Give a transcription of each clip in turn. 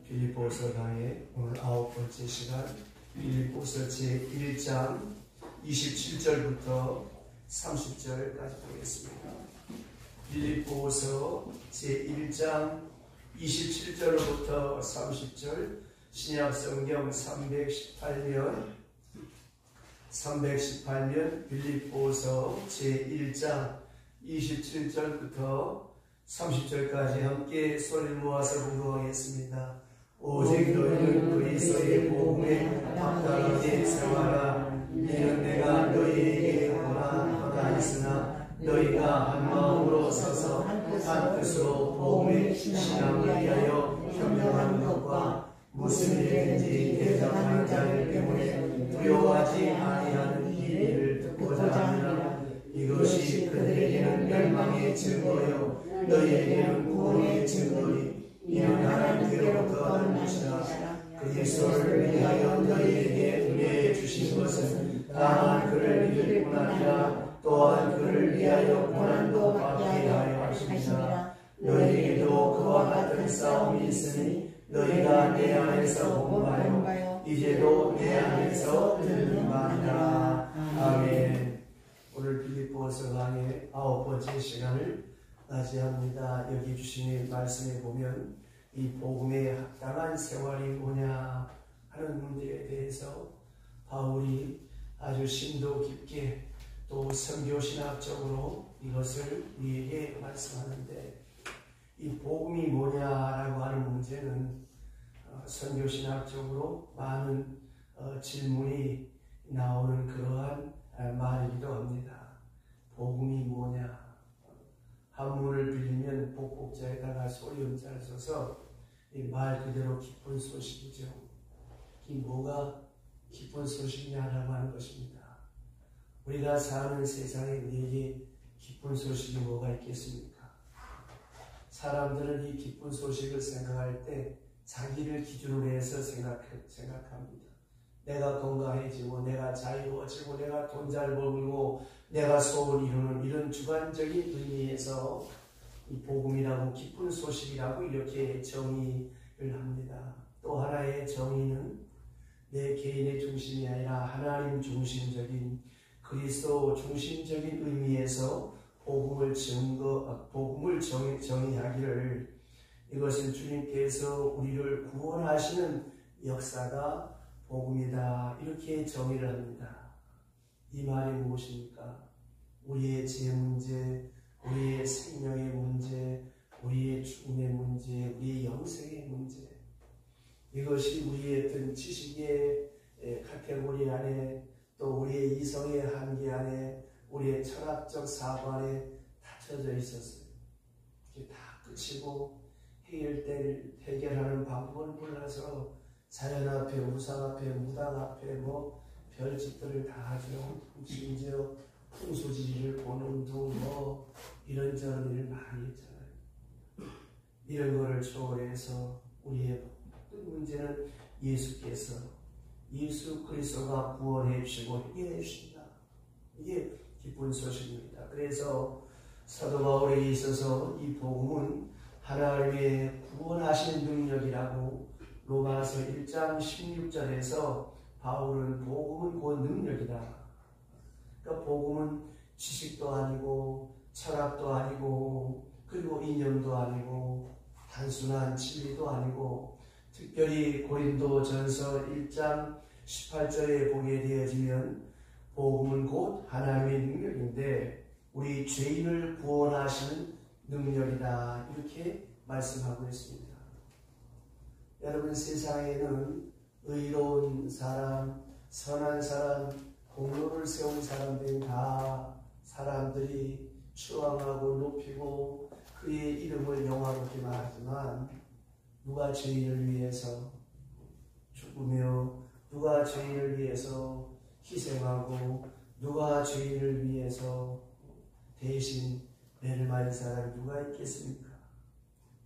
빌립보서 강의 오늘 9번째 시간, 빌립보서 제1장 27절부터 30절까지 보겠습니다. 빌립보서 제1장 27절부터 30절, 신약성경 318면 빌립보서 제1장 27절부터 30절까지 함께 소리를 모아서 공부하겠습니다. 오직 너희는 그리스도의 복음에 합당하게 생활하라. 이는 내가 너희에게 고난하다 했으나 너희가 한 마음으로 서서 한 뜻으로 복음의 신앙을 위하여 협력하는 것과 무슨 일이든지 대적하는 자들 때문에 두려워하지 아니하는 이 일을 듣고자 합니다. 이것이 그들에게는 멸망의 증거요 너희에게는 구원의 증거니 이는 하나님께로부터 하는 것이라. 그리스도를 위하여 너희에게 은혜해 주신 것은 다만 그를 믿을 뿐 아니라 또한 그를 위하여 고난도 받게 하여 하십니다. 너희에게도 그와 같은 싸움이 있으니 너희가 내 안에서 본 바요 이제도 내 안에서 듣는 바니라. 아멘. 오늘 빌립보서 강의 9번째 시간을 맞이합니다. 여기 주신 말씀에 보면 이 복음에 합당한 생활이 뭐냐 하는 문제에 대해서 바울이 아주 심도 깊게 또 선교신학적으로 이것을 우리에게 말씀하는데, 이 복음이 뭐냐라고 하는 문제는 선교신학적으로 많은 질문이 나오는 그러한 말이기도 합니다. 복음이 뭐냐? 한문을 빌리면 복복자에다가 소리음자를 써서 이 말 그대로 기쁜 소식이죠. 이 뭐가 기쁜 소식이냐라고 하는 것입니다. 우리가 사는 세상에 내게 기쁜 소식이 뭐가 있겠습니까? 사람들은 이 기쁜 소식을 생각할 때 자기를 기준으로 해서 생각합니다. 내가 건강해지고, 내가 자유로워지고, 내가 돈 잘 벌고, 내가 소원을 이루는 이런 주관적인 의미에서 이 복음이라고, 기쁜 소식이라고 이렇게 정의를 합니다. 또 하나의 정의는 내 개인의 중심이 아니라 하나님 중심적인, 그리스도 중심적인 의미에서 복음을 정의하기를, 이것은 주님께서 우리를 구원하시는 역사가 복음이다, 이렇게 정의를 합니다. 이 말이 무엇입니까? 우리의 죄 문제, 우리의 생명의 문제, 우리의 죽음의 문제, 우리의 영생의 문제, 이것이 우리의 어떤 지식의 카테고리 안에, 또 우리의 이성의 한계 안에, 우리의 철학적 사고 안에 닫혀져 있었어요. 이게 다 끝이고 해결하는 방법을 몰라서 자연 앞에, 우상 앞에, 무당 앞에 별짓들을 다 하죠. 심지어 풍수지리를 보는 둥 이런저런 일을 많이 했잖아요. 이런 거를 초월해서 우리의 문제는 예수 그리스도가 구원해 주시고 해결해 주신다. 이게 기쁜 소식입니다. 그래서 사도 바울에게 있어서 이 복음은 하나님의 구원하시는 능력이라고 로마서 1장 16절에서 바울은 복음은 곧 능력이다. 그러니까 복음은 지식도 아니고 철학도 아니고 그리고 이념도 아니고 단순한 진리도 아니고, 특별히 고린도전서 1장 18절에 보게 되어지면 복음은 곧 하나님의 능력인데 우리 죄인을 구원하시는 능력이다, 이렇게 말씀하고 있습니다. 여러분, 세상에는 의로운 사람, 선한 사람, 공로를 세운 사람들이 다 사람들이 추앙하고 높이고 그의 이름을 영화롭게 말하지만, 누가 죄인을 위해서 죽으며 누가 죄인을 위해서 희생하고 누가 죄인을 위해서 대신 매를 맞은 사람이 누가 있겠습니까?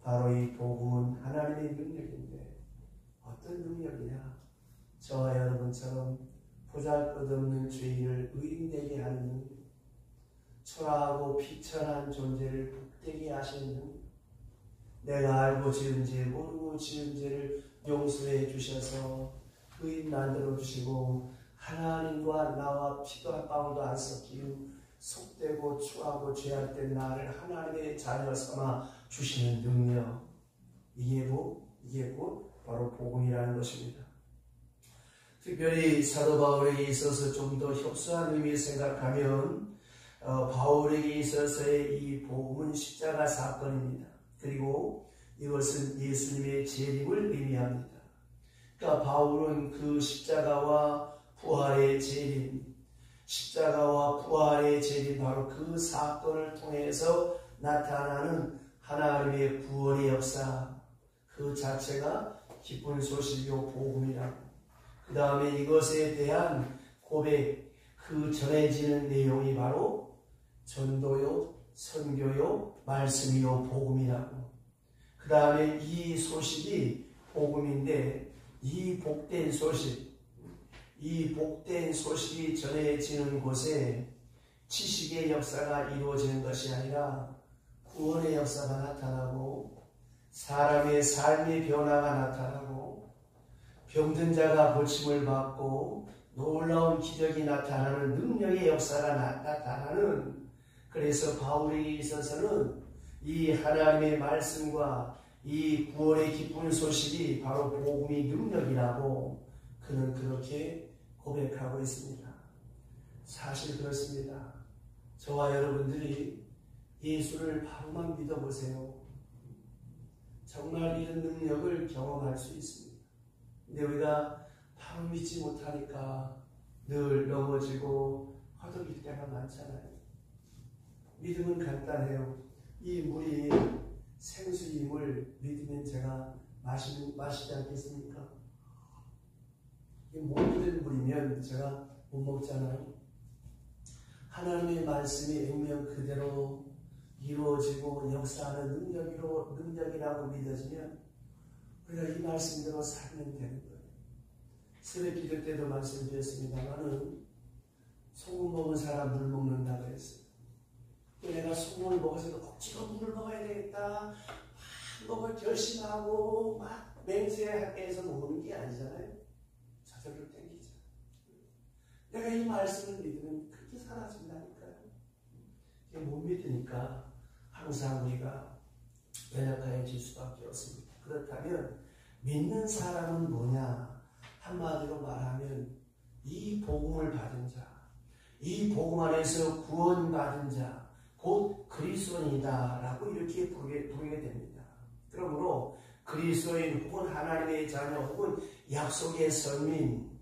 바로 이 복음은 하나님의 능력인데, 어떤 능력이냐? 저와 여러분처럼 보잘것없는 죄인을 의인되게 하는 능력, 초라하고 비천한 존재를 복되게 하시는 능력, 내가 알고 지은 죄 모르고 지은 죄를 용서해 주셔서 의인 만들어 주시고 하나님과 나와 피도 한 방울도 안 섞이고 속되고 추하고 죄할 때 나를 하나님의 자녀 삼아 주시는 능력, 이게 곧 바로 복음이라는 것입니다. 특별히 사도 바울에게 있어서 좀 더 협소한 의미를 생각하면 바울에게 있어서의 이 복음은 십자가 사건입니다. 그리고 이것은 예수님의 재림을 의미합니다. 그러니까 바울은 그 십자가와 부활의 재림, 십자가와 부활의 재림, 바로 그 사건을 통해서 나타나는 하나님의 구원의 역사, 그 자체가 기쁜 소식이요 복음이라고. 그 다음에 이것에 대한 고백, 그 전해지는 내용이 바로 전도요, 선교요, 말씀이요, 복음이라고. 그 다음에 이 소식이 복음인데 이 복된 소식이 전해지는 곳에 지식의 역사가 이루어지는 것이 아니라 구원의 역사가 나타나고 사람의 삶의 변화가 나타나고 병든 자가 고침을 받고 놀라운 기적이 나타나는 능력의 역사가 나타나는, 그래서 바울에게 있어서는 이 하나님의 말씀과 이 구원의 기쁜 소식이 바로 복음의 능력이라고 그는 그렇게 고백하고 있습니다. 사실 그렇습니다. 저와 여러분들이 예수를 바로만 믿어보세요. 정말 이런 능력을 경험할 수 있습니다. 근데 우리가 바로 믿지 못하니까 늘 넘어지고 허덕일 때가 많잖아요. 믿음은 간단해요. 이 물이 생수임을 믿으면 제가 마시지 않겠습니까? 못 믿는 물이면 제가 못 먹잖아요. 하나님의 말씀이 액면 그대로 이루어지고 역사하는 능력이라고 믿어지면 우리가 이 말씀대로 살면 되는 거예요. 새벽 기도 때도 말씀드렸습니다만은 소금 먹은 사람 물 먹는다고 했어요. 내가 소금을 먹어서 억지로 물을 먹어야 되겠다, 막 먹을 결심하고 막 맹세하게 해서 먹는 게 아니잖아요. 저절로 땡기죠. 내가 이 말씀을 믿으면 그렇게 사라진다니까요. 못 믿으니까 항상 우리가 연약해질 수밖에 없습니다. 그렇다면 믿는 사람은 뭐냐? 한마디로 말하면 이 복음을 받은 자, 이 복음 안에서 구원받은 자, 곧 그리스도인이다 라고 이렇게 부르게 됩니다. 그러므로 그리스도인 혹은 하나님의 자녀 혹은 약속의 선민,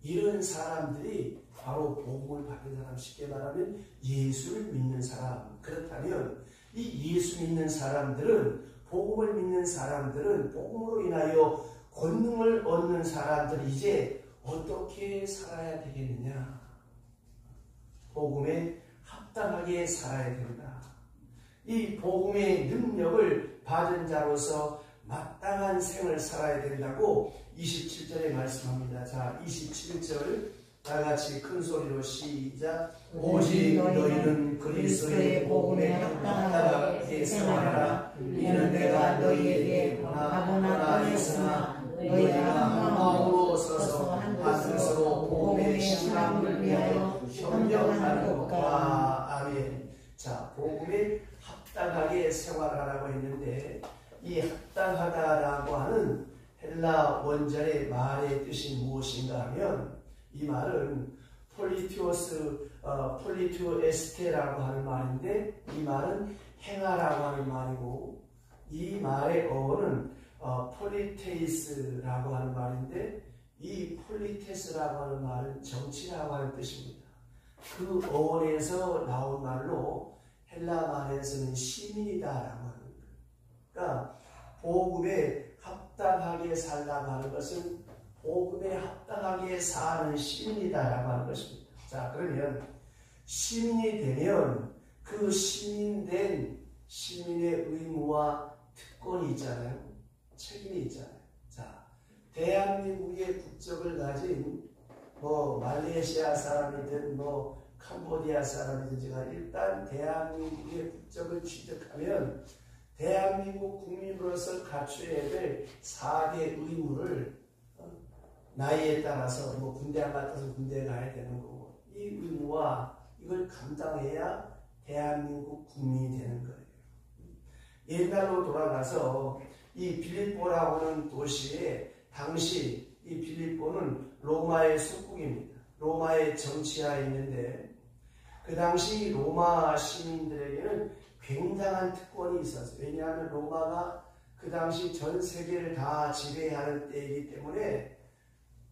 이런 사람들이 바로 복음을 받은 사람, 쉽게 말하면 예수를 믿는 사람. 그렇다면 이 예수 믿는 사람들은, 복음을 믿는 사람들은, 복음으로 인하여 권능을 얻는 사람들은 이제 어떻게 살아야 되겠느냐? 복음에 합당하게 살아야 된다. 이 복음의 능력을 받은 자로서 마땅한 생을 살아야 된다고 27절에 말씀합니다. 자, 27절 다 같이 큰 소리로 시작. 오직 너희는 그리스도의 복음에 합당하게 생활하라. 이는 내가 너희에게 가보나 떠났으나 너희가 한 마음으로 서서 한 뜻으로 복음의 신앙을 위하여 협력하는 것과. 아멘. 자, 복음에 합당하게 생활하라고 했는데 이 합당하다라고 하는 헬라 원절의 말의 뜻이 무엇인가 하면 이 말은 폴리투에스테라고 하는 말인데 이 말은 행하라고 하는 말이고, 이 말의 어원은 폴리테이스라고 하는 말인데 이 폴리테스라고 하는 말은 정치라고 하는 뜻입니다. 그 어원에서 나온 말로 헬라 말에서는 시민이다라고 하는 거예요. 그러니까 복음에 합당하게 살라고 하는 것은 복음에 합당하게 사는 시민이다라고 하는 것입니다. 자, 그러면 시민이 되면 그 시민된 시민의 의무와 특권이 있잖아요. 책임이 있잖아요. 자, 대한민국의 국적을 가진 말레이시아 사람이든 캄보디아 사람이든 제가 일단 대한민국의 국적을 취득하면 대한민국 국민으로서 갖춰야 될 4대 의무를 나이에 따라서 뭐 군대 안 갔다서 군대에 가야 되는 거고, 이 의무와 이걸 감당해야 대한민국 국민이 되는 거예요. 옛날로 돌아가서 이 빌립보라고 하는 도시에 당시 이 빌립보는 로마의 속국입니다. 로마의 정치하에 있는데 그 당시 로마 시민들에게는 굉장한 특권이 있었어요. 왜냐하면 로마가 그 당시 전 세계를 다 지배하는 때이기 때문에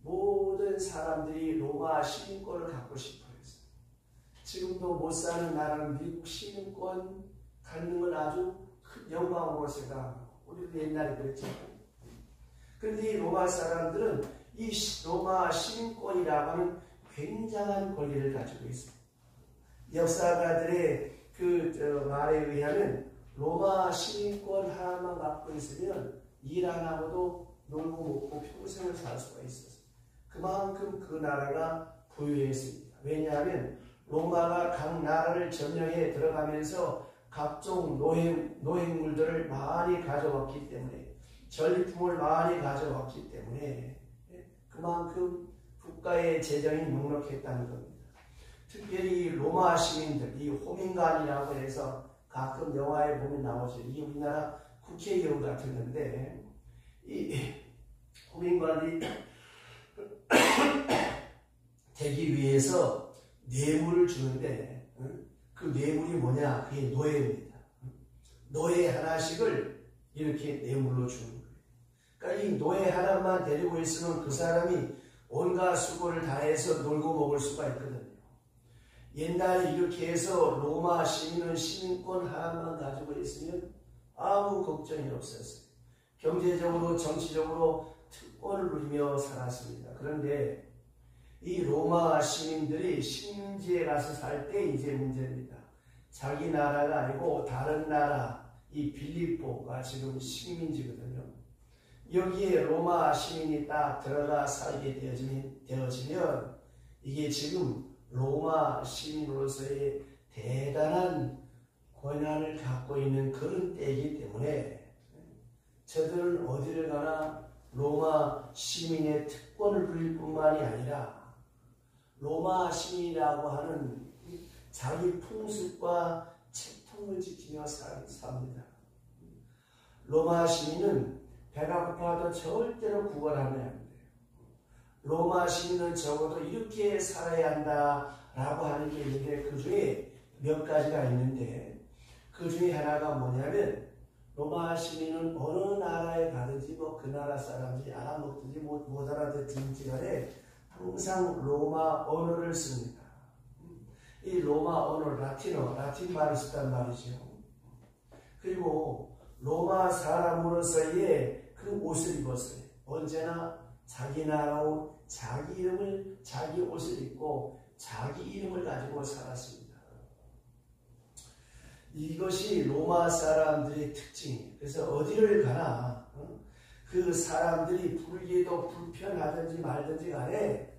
모든 사람들이 로마 시민권을 갖고 싶어 했어요. 지금도 못 사는 나라는 미국 시민권 갖는 건 아주 큰 영광으로 생각하고, 우리도 옛날에 그랬잖아요. 그런데 이 로마 사람들은 이 로마 시민권이라고 하는 굉장한 권리를 가지고 있습니다. 역사가들의 그 말에 의하면 로마 시민권 하나만 갖고 있으면 일 안 하고도 놀고 먹고 평생을 살 수가 있었어요. 그만큼 그 나라가 부유했습니다. 왜냐하면 로마가 각 나라를 점령해 들어가면서 각종 노획물들을 많이 가져왔기 때문에, 전리품을 많이 가져왔기 때문에 그만큼 국가의 재정이 넉넉했다는 겁니다. 특별히 로마 시민들, 이 호민관이라고 해서 가끔 영화에 보면 나오죠. 이 우리나라 국회의원 같은 건데, 이 호민관이 되기 위해서 뇌물을 주는데, 그 뇌물이 뭐냐? 그게 노예입니다. 노예 하나씩을 이렇게 뇌물로 주는 거예요. 그러니까 이 노예 하나만 데리고 있으면 그 사람이 온갖 수고를 다해서 놀고 먹을 수가 있거든요. 옛날에 이렇게 해서 로마 시민은 시민권 하나만 가지고 있으면 아무 걱정이 없었어요. 경제적으로, 정치적으로 특권을 누리며 살았습니다. 그런데 이 로마 시민들이 식민지에 가서 살 때 이제 문제입니다. 자기 나라가 아니고 다른 나라, 이 빌립보가 지금 식민지거든요. 여기에 로마 시민이 딱 들어가 살게 되어지면 이게 지금 로마 시민으로서의 대단한 권한을 갖고 있는 그런 때이기 때문에 저들은 어디를 가나 로마 시민의 특권을 누릴 뿐만이 아니라 로마 시민이라고 하는 자기 풍습과 채통을 지키며 삽니다. 로마 시민은 배가 고파도 절대로 구걸하면 안 돼요. 로마 시민은 적어도 이렇게 살아야 한다라고 하는 게 있는데, 그 중에 몇 가지가 있는데, 그 중에 하나가 뭐냐면 로마 시민은 어느 나라에 가든지 뭐 그 나라 사람들이 알아먹든지 못 알아듣든지 간에 항상 로마 언어를 씁니다. 이 로마 언어, 라틴 말을 쓰단 말이죠. 그리고 로마 사람으로서의 그 옷을 입었어요. 언제나 자기 나라 옷, 자기 이름을, 자기 옷을 입고 자기 이름을 가지고 살았습니다. 이것이 로마 사람들의 특징이에요. 그래서 어디를 가나 그 사람들이 불기도 불편하든지 말든지 간에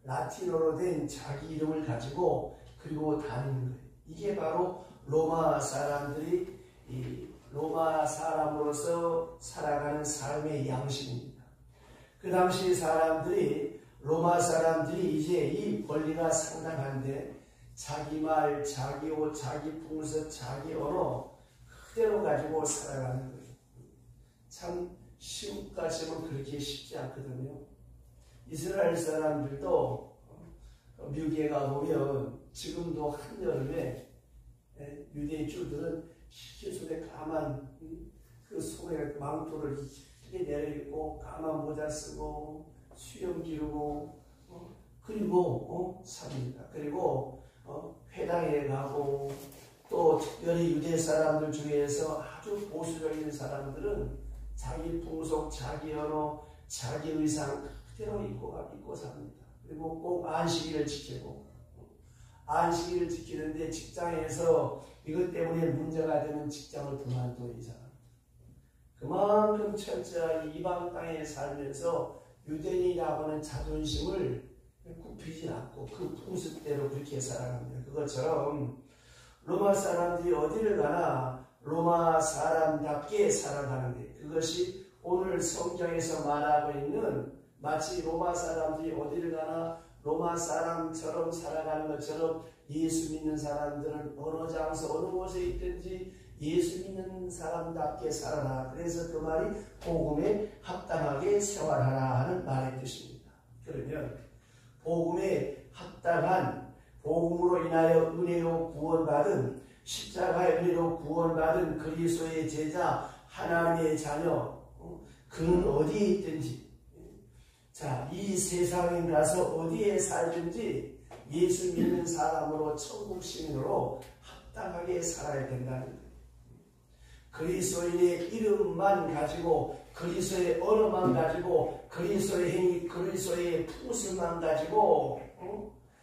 라틴어로 된 자기 이름을 가지고 그리고 다니는 거예요. 이게 바로 로마 사람들이 로마 사람으로서 살아가는 삶의 양식입니다. 그 당시 사람들이, 로마 사람들이 이제 이 권리가 상당한데 자기 말, 자기 옷, 자기 풍습, 자기 언어 그대로 가지고 살아가는 거예요. 참 시국까지는 그렇게 쉽지 않거든요. 이스라엘 사람들도 미국에 가보면 지금도 한여름에 유대인들은 시계 속에 까만 그 속에 망토를 크게 내려입고 까만 모자 쓰고 수염 기르고 그리고 삽니다. 그리고 회당에 가고, 또 특별히 유대 사람들 중에서 아주 보수적인 사람들은 자기 풍속, 자기 언어, 자기 의상 그대로 입고 삽니다. 그리고 꼭 안식일을 지키고, 안식일을 지키는데 직장에서 이것 때문에 문제가 되면 직장을 그만두는 이상, 그만큼 철저하게 이방 땅에 살면서 유대인이라고 하는 자존심을 굽히지 않고 그 풍습대로 그렇게 살아갑니다. 그것처럼 로마 사람들이 어디를 가나 로마 사람답게 살아가는 것. 그것이 오늘 성경에서 말하고 있는 마치 로마 사람들이 어디를 가나 로마 사람처럼 살아가는 것처럼 예수 믿는 사람들은 어느 장소 어느 곳에 있든지 예수 믿는 사람답게 살아라. 그래서 그 말이 복음에 합당하게 생활하라 하는 말의 뜻입니다. 그러면 복음에 합당한 복음으로 인하여 은혜로 구원받은 십자가의 은혜로 구원받은 그리스도의 제자 하나님의 자녀 그는 어디에 있든지 자, 이 세상에 가서 어디에 살든지 예수 믿는 사람으로 천국 시민으로 합당하게 살아야 된다는 거예요. 그리스도인의 이름만 가지고 그리스도의 언어만 가지고 그리스도의 행위 그리스도의 풍습만 가지고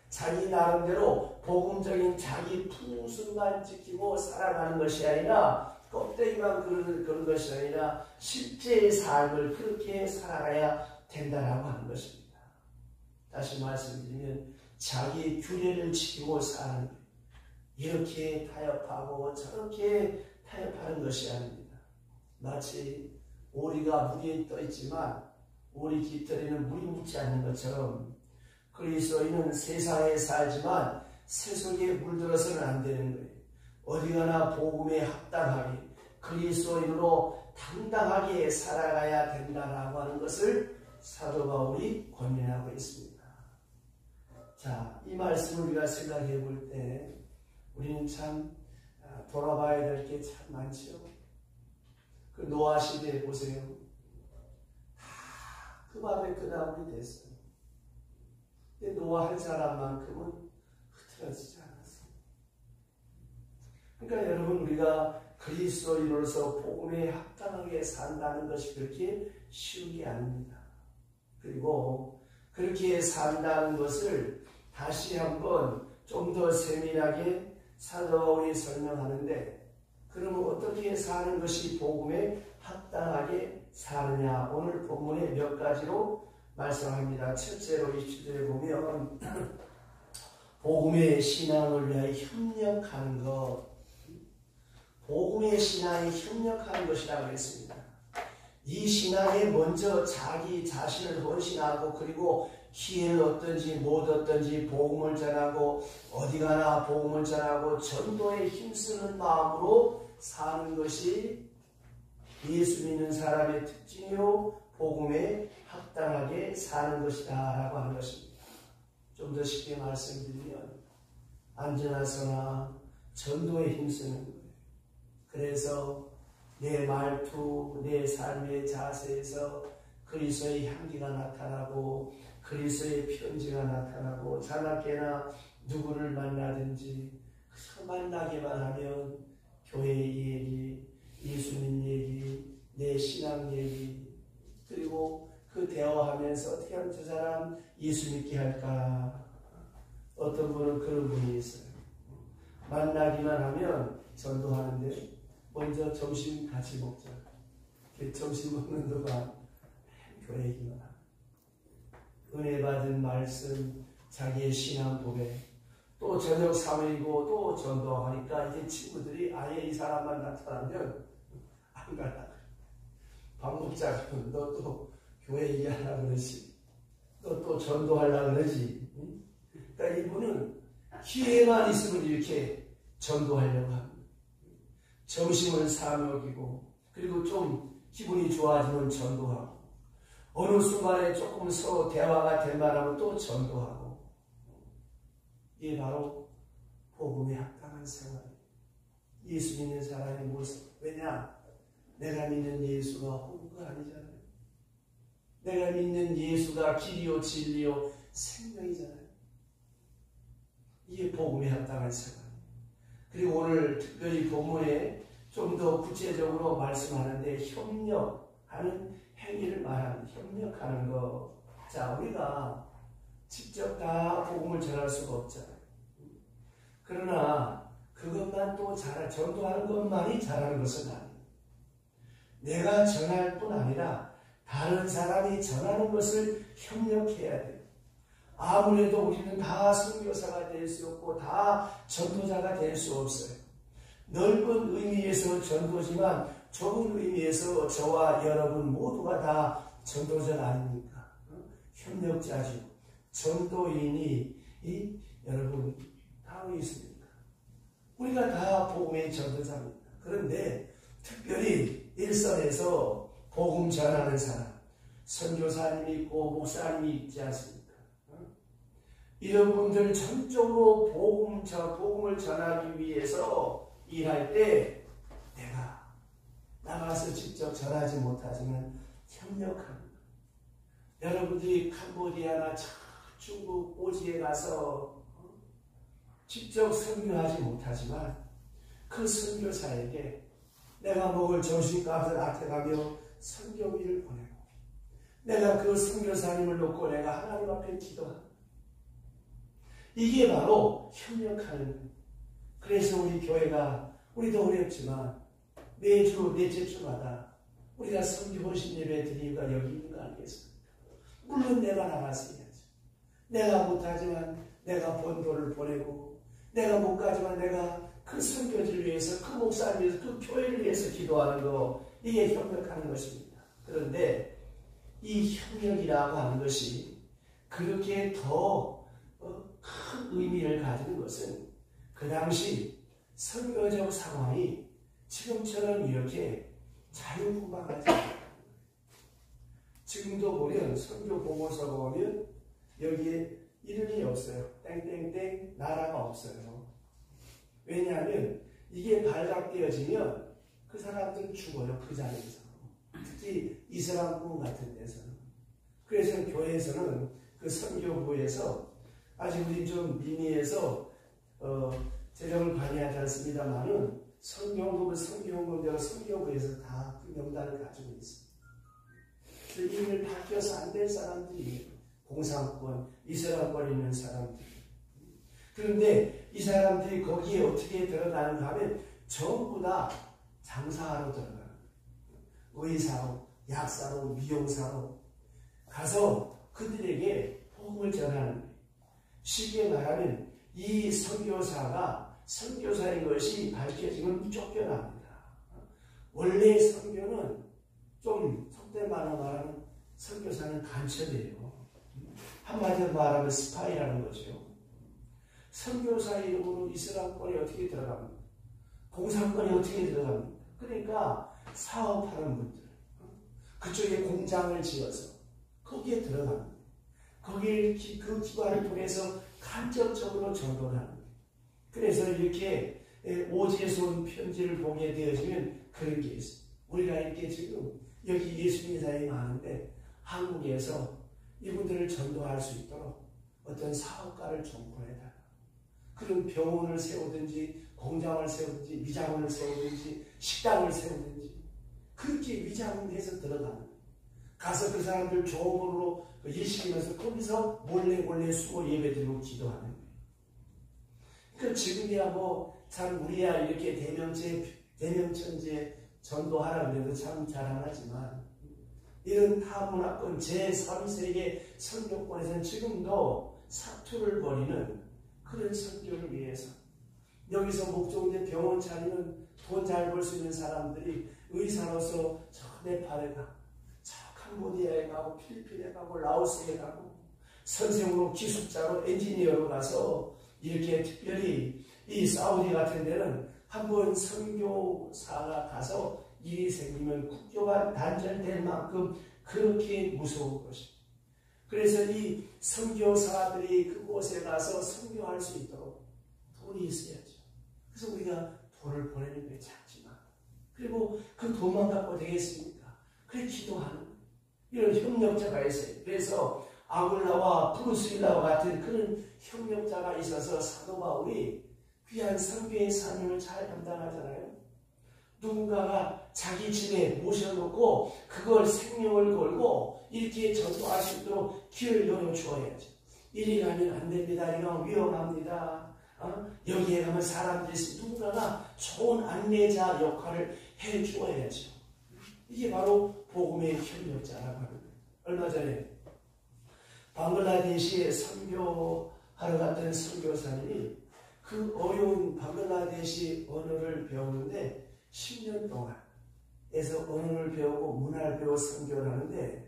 자기 나름대로 복음적인 자기 풍습만 지키고 살아가는 것이 아니라 껍데기만 그런 것이 아니라 실제의 삶을 그렇게 살아가야 된다라고 하는 것입니다. 다시 말씀드리면 자기 규례를 지키고 사는 것. 이렇게 타협하고 저렇게 타협하는 것이 아닙니다. 마치 오리가 물에 떠 있지만 오리 깃털에는 물이 묻지 않는 것처럼 그리스도인은 세상에 살지만 세속에 물들어서는 안 되는 거예요. 어디 가나 복음에 합당하게 그리스도인으로 당당하게 살아가야 된다라고 하는 것을 사도 바울이 권면하고 있습니다. 자, 이 말씀을 우리가 생각해 볼 때 우리는 참 돌아봐야 될 게 참 많죠. 그 노아 시대에 보세요. 다 그 밥에 그 나물이 됐어요. 근데 노아 한 사람만큼은 흐트러지지 않았어요. 그러니까 여러분 우리가 그리스도인으로서 복음에 합당하게 산다는 것이 그렇게 쉬운 게 아닙니다. 그리고 그렇게 산다는 것을 다시 한번 좀 더 세밀하게 사도 바울이 설명하는데 그러면 어떻게 사는 것이 복음에 합당하게 사느냐 오늘 본문에 몇 가지로 말씀합니다. 첫째로 27절에 보면 복음의 신앙을 위하여 협력하는 것 복음의 신앙에 협력하는 것이라고 했습니다. 이 신앙에 먼저 자기 자신을 헌신하고 그리고 기회를 얻든지 못 얻든지 복음을 전하고 어디 가나 복음을 전하고 전도에 힘쓰는 마음으로 사는 것이 예수 믿는 사람의 특징이요 복음에 합당하게 사는 것이다 라고 하는 것입니다. 좀 더 쉽게 말씀드리면 안전하거나 전도에 힘쓰는 거예요. 그래서 내 말투, 내 삶의 자세에서 그리스도의 향기가 나타나고 그리스도의 편지가 나타나고 자나깨나 누구를 만나든지 만나기만 하면 교회의 얘기, 예수님 얘기, 내 신앙 얘기 그리고 그 대화하면서 어떻게 하면 저 사람 예수 믿게 할까 어떤 분은 그런 분이 있어요. 만나기만 하면 전도하는데 먼저 점심 같이 먹자. 점심 먹는 동안 교회 얘기만 합니다. 은혜 받은 말씀, 자기의 신앙 고백, 또 저녁 사회이고 또 전도하니까 이제 친구들이 아예 이 사람만 나타나면 안 가라. 밥 먹자. 너 또 교회 얘기하려고 그러지. 너 또 전도하려고 그러지. 그러니까 이분은 기회만 있으면 이렇게 전도하려고 합니다. 점심은 사 먹이고 그리고 좀 기분이 좋아지면 전도하고 어느 순간에 조금 서로 대화가 될 만하면 또 전도하고 이게 바로 복음에 합당한 생활이에요. 예수 믿는 사람의 모습. 왜냐? 내가 믿는 예수가 호구가 아니잖아요. 내가 믿는 예수가 길이요 진리요 생명이잖아요. 이게 복음에 합당한 생활이에요. 그리고 오늘 특별히 본문에 좀 더 구체적으로 말씀하는데 협력하는 행위를 말합니다. 협력하는 것. 자, 우리가 직접 다 복음을 전할 수가 없잖아요. 그러나 그것만 또 전도하는 것만이 잘하는 것은 아니에요. 내가 전할 뿐 아니라 다른 사람이 전하는 것을 협력해야 돼요. 아무래도 우리는 다 선교사가 될 수 없고 다 전도자가 될 수 없어요. 넓은 의미에서 전도지만 좁은 의미에서 저와 여러분 모두가 다 전도자가 아닙니까? 협력자죠. 전도인이 여러분 다 있습니다. 우리가 다 복음의 전도자입니다. 그런데 특별히 일선에서 복음 전하는 사람, 선교사님이 있고 목사님이 있지 않습니까? 이런 분들 전적으로 복음을 전하기 위해서 일할 때 내가 나가서 직접 전하지 못하지만 협력합니다. 여러분들이 캄보디아나 중국 오지에 가서 직접 선교하지 못하지만 그 선교사에게 내가 먹을 점심값을 아껴가며 선교비를 보내고 내가 그 선교사님을 놓고 내가 하나님 앞에 기도합니다. 이게 바로 협력하는 거예요. 그래서 우리 교회가 우리도 어렵지만 매주 넷째 주마다 우리가 선교 헌신 예배 드리니까 여기 있는 거 아니겠습니까? 물론 내가 나가서 해야죠. 내가 못하지만 내가 본도를 보내고 내가 못 가지만 내가 그 선교지를 위해서 그 목사를 위해서 그 교회를 위해서 기도하는 거 이게 협력하는 것입니다. 그런데 이 협력이라고 하는 것이 그렇게 더 큰 의미를 가지는 것은 그 당시 선교적 상황이 지금처럼 이렇게 자유분방하지 않아요. 지금도 보면 선교 보고서 보면 여기에 이름이 없어요. 땡땡땡 나라가 없어요. 왜냐하면 이게 발각되어지면 그 사람들은 죽어요. 그 자리에서. 특히 이슬람권 같은 데서는. 그래서 교회에서는 그 선교부에서 아직 우리 좀 민의에서 재정을 관여하지 않습니다만은 선교헌금대로 선교부에서 다 그 명단을 가지고 있습니다. 이름을 바뀌어서 안 될 사람들이 공산권, 이슬람권 있는 사람들. 그런데 이 사람들이 거기에 어떻게 들어가는가 하면 전부 다 장사하러 들어가는 거예요. 의사로, 약사로, 미용사로 가서 그들에게 복음을 전하는 거예요. 쉽게 말하면 이 선교사가 선교사인 것이 밝혀지면 쫓겨납니다. 원래 선교는 좀 속된 말로 말하면 선교사는 간첩이에요. 한마디로 말하면 스파이라는 거죠. 선교사 이름으로 이슬람권에 어떻게 들어갑니까? 공산권에 어떻게 들어갑니까? 그러니까 사업하는 분들, 그쪽에 공장을 지어서 거기에 들어갑니다. 거기에 그 기관을 통해서 간접적으로 전도를 합니다. 그래서 이렇게 오지에서 온 편지를 보게 되어지면 그런 게 있어요. 우리가 이렇게 지금 여기 예수 믿는 사람이 많은데 한국에서 이분들을 전도할 수 있도록 어떤 사업가를 좀 보내달라. 그런 병원을 세우든지 공장을 세우든지 미장원을 세우든지 식당을 세우든지 그렇게 위장해서 들어가는 거예요. 가서 그 사람들 조업으로 일시키면서 거기서 몰래 수고 예배드리고 기도하는 거예요. 그 지금이야 참 우리야 이렇게 대명천지에 전도하라 그래도 참 자랑하지만 이런 타문화권 제3세계 선교권에서는 지금도 사투를 벌이는 그런 선교를 위해서 여기서 목적인데 병원 차리면 돈 잘 벌 수 있는 사람들이 의사로서 저 네팔에 가고 저 캄보디아에 가고 필리핀에 가고 라오스에 가고 선생으로 기숙자로 엔지니어로 가서 이렇게 특별히 이 사우디 같은 데는 한번 선교사가 가서 일이 생기면 국교가 단절될 만큼 그렇게 무서운 것입니다. 그래서 이 선교사들이 그곳에 가서 선교할 수 있도록 돈이 있어야죠. 그래서 우리가 돈을 보내는 게 작지만 그리고 그 돈만 갖고 되겠습니까? 그래 기도하는 거예요. 이런 협력자가 있어요. 그래서 아굴라와 브루스릴라와 같은 그런 협력자가 있어서 사도 바울이 귀한 선교의 사명을 잘 감당하잖아요. 누군가가 자기 집에 모셔놓고 그걸 생명을 걸고 이렇게 전도할 수 있도록 길을 열어주어야죠. 이리 가면 안 됩니다. 이리 가면 위험합니다. 여기에 가면 사람들이 있으면 누군가가 좋은 안내자 역할을 해주어야죠. 이게 바로 복음의 협력자라고 하는 거예요. 얼마 전에 방글라데시에 선교하러 갔던 선교사님이 그 어려운 방글라데시 언어를 배우는데 10년 동안에서 언어를 배우고 문화를 배워 선교를 하는데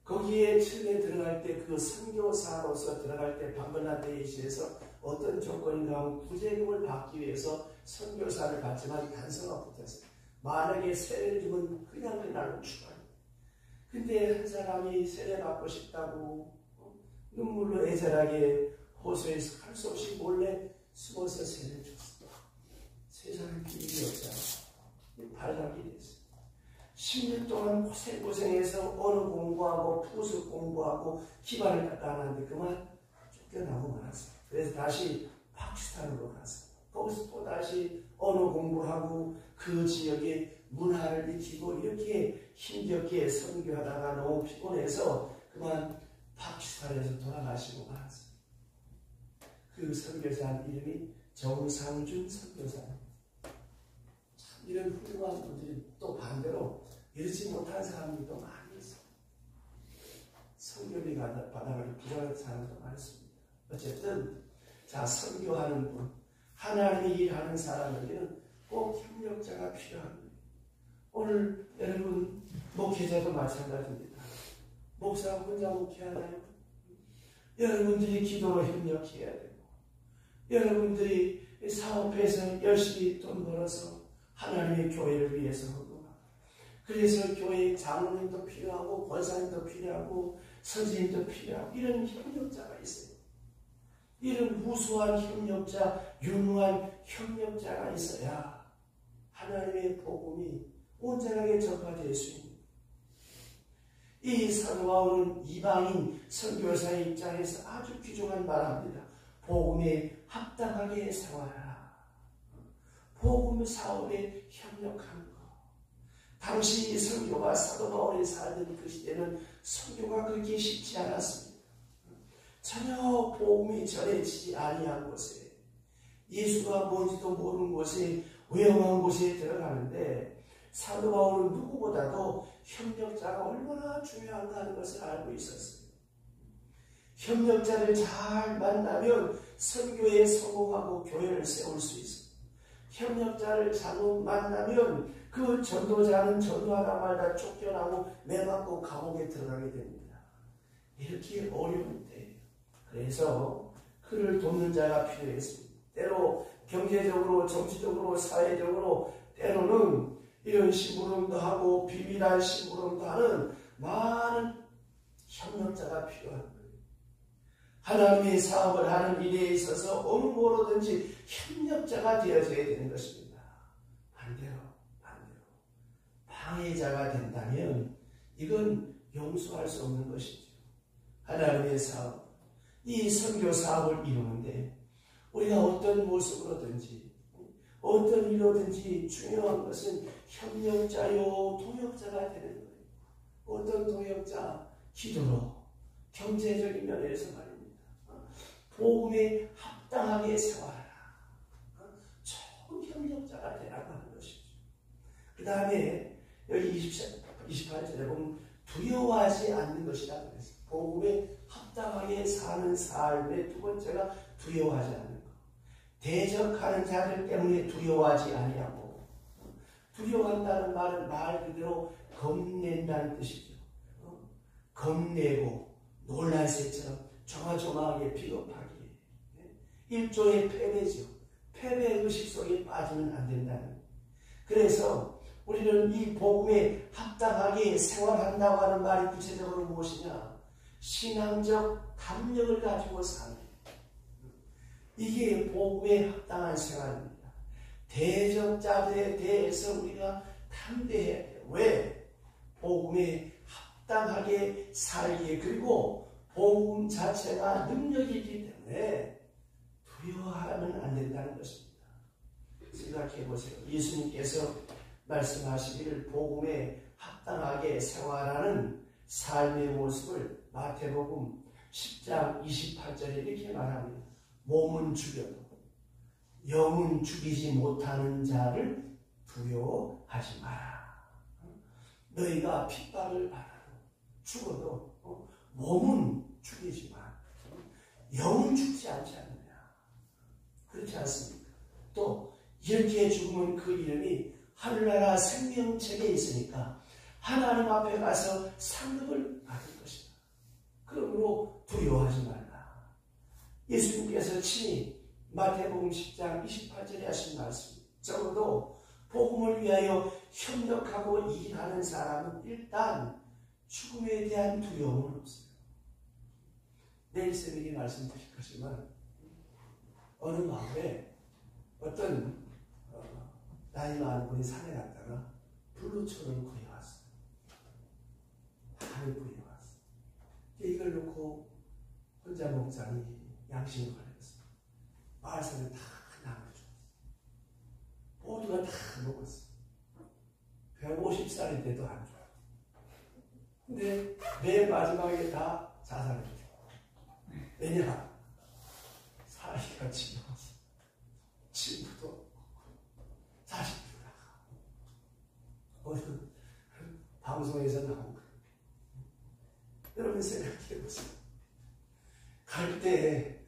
거기에 처음에 들어갈 때 그 선교사로서 들어갈 때 방글라데시에서 어떤 조건인가 하면 구제금을 받기 위해서 선교사를 받지만 단서가 붙었어요. 만약에 세례를 주면 그냥 추가합니다. 근데 한 사람이 세례 받고 싶다고 눈물로 애절하게 호소해서 할 수 없이 몰래 숨어서 세례를 줬어. 세상에 비밀이 없잖아. 발각이 됐어. 10년 동안 고생해서 언어 공부하고 푸스 공부하고 기반을 닦아놨는데 그만 쫓겨나고 말았어요. 그래서 다시 파키스탄으로 갔어요. 거기서 또 다시 언어 공부하고 그 지역의 문화를 익히고 이렇게 힘겹게 선교하다가 너무 피곤해서 그만 파키스탄에서 돌아가시고 말았어요. 그 선교사 이름이 정상준 선교사입니다. 참 이런 훌륭한 분들이 또 반대로 이러지 못한 사람들이 또 많이 있어요. 선교비 받아가지고 부자는 사람도 많습니다. 어쨌든 자 선교하는 분, 하나님의 일하는 사람에게는 꼭 협력자가 필요합니다. 오늘 여러분 목회자도 마찬가지입니다. 목사 혼자 목회하나요? 여러분들이 기도로 협력해야 되고 여러분들이 사업해서 열심히 돈 벌어서 하나님의 교회를 위해서 하고 그래서 교회에 장로님도 필요하고 권사님도 필요하고 선생님도 필요하고 이런 협력자가 있어요. 이런 우수한 협력자, 유능한 협력자가 있어야 하나님의 복음이 온전하게 전파될 수 있는 이 사도 바울은 이방인 선교사의 입장에서 아주 귀중한 말합니다. 복음에 합당하게 생활하라. 복음 사업에 협력하는 것. 당시 선교가 사도 바울이 살던 그 시대는 선교가 그렇게 쉽지 않았습니다. 전혀 복음이 전해지지 아니한 곳에 예수가 뭔지도 모르는 곳에 위험한 곳에 들어가는데 사도 바울은 누구보다도 협력자가 얼마나 중요한가 하는 것을 알고 있었어요. 협력자를 잘 만나면 선교에 성공하고 교회를 세울 수 있어요. 협력자를 잘못 만나면 그 전도자는 전도하다 말다 쫓겨나고 매맞고 감옥에 들어가게 됩니다. 이렇게 어려운 때예요. 그래서 그를 돕는 자가 필요했습니다. 때로 경제적으로, 정치적으로, 사회적으로 때로는 이런 심부름도 하고 비밀한 심부름도 하는 많은 협력자가 필요한 거예요. 하나님의 사업을 하는 일에 있어서 어느 뭐로든지 협력자가 되어져야 되는 것입니다. 반대로 방해자가 된다면 이건 용서할 수 없는 것이죠. 하나님의 사업, 이 선교 사업을 이루는데 우리가 어떤 모습으로든지 어떤 일로든지 중요한 것은 협력자요 동역자가 되는 거예요. 어떤 동역자? 기도로, 경제적인 면에서 말입니다. 복음에 합당하게 생활하라. 좋은 협력자가 되라고 하는 것이죠. 그 다음에 여기 28절에 보면 두려워하지 않는 것이라 그랬어요. 복음에 합당하게 사는 삶의 두 번째가 두려워하지 않는 것. 대적하는 자들 때문에 두려워하지 아니하고, 두려워한다는 말은 말 그대로 겁낸다는 뜻이죠. 겁내고 놀란 새처럼 조마조마하게 비겁하게 일종의 패배죠. 패배의식 속에 빠지면 안 된다는 거예요. 그래서 우리는 이 복음에 합당하게 생활한다고 하는 말이 구체적으로 무엇이냐? 신앙적 담력을 가지고 사는 거예요. 이게 복음에 합당한 생활입니다. 대적자들에 대해서 우리가 담대해야 돼요. 왜? 복음에 합당하게 살기에, 그리고 복음 자체가 능력이기 때문에 두려워하면 안 된다는 것입니다. 생각해 보세요. 예수님께서 말씀하시기를 복음에 합당하게 생활하는 삶의 모습을 마태복음 10장 28절에 이렇게 말합니다. 몸은 죽여도 영은 죽이지 못하는 자를 두려워하지 마라. 너희가 핍박을 받아도 죽어도 몸은 죽이지만 영은 죽지 않지 않느냐. 그렇지 않습니까? 또 이렇게 죽으면 그 이름이 하늘나라 생명책에 있으니까 하나님 앞에 가서 상급을 받을 것이다. 그러므로 두려워하지 말라. 예수님께서 친히 마태복음 10장 28절에 하신 말씀, 적어도 복음을 위하여 협력하고 일하는 사람은 일단 죽음에 대한 두려움은 없어요. 내일 새벽에 말씀드릴 것이지만 어느 마을에 어떤 나이 많은 분이 산에 갔다가 블루초를 구해왔어요. 하나님 구해왔어요. 이걸 놓고 혼자 목장이 양심을 걸렸어요. 마을 사람이 다 나눠줬어요. 모두가 다 먹었어요. 150살인데도 안 줘요. 근데 맨 마지막에 다 자살했죠. 왜냐? 사이가 지나왔어. 친구도 자식도 나가고. 어느 방송에서 나온 거예요. 여러분 생각해보세요. 갈 때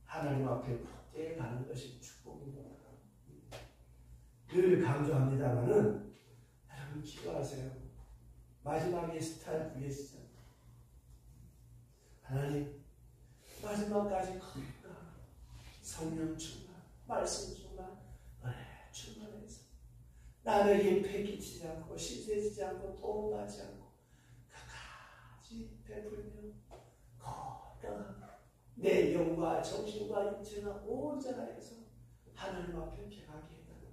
하나님 앞에 푹 가는 것이 축복입니다. 늘 강조합니다만은 여러분 기도하세요. 마지막에 스타일 위해서 하나님 마지막까지 건강, 성령 충만, 말씀 충만, 은혜 충만해서 남에게 패기치지 않고 시세지지 않고 도움받지 않고 끝까지 베풀며 건강한 내 영과 정신과 육체가 온전하여서 하나님 앞에 평하게 해달라.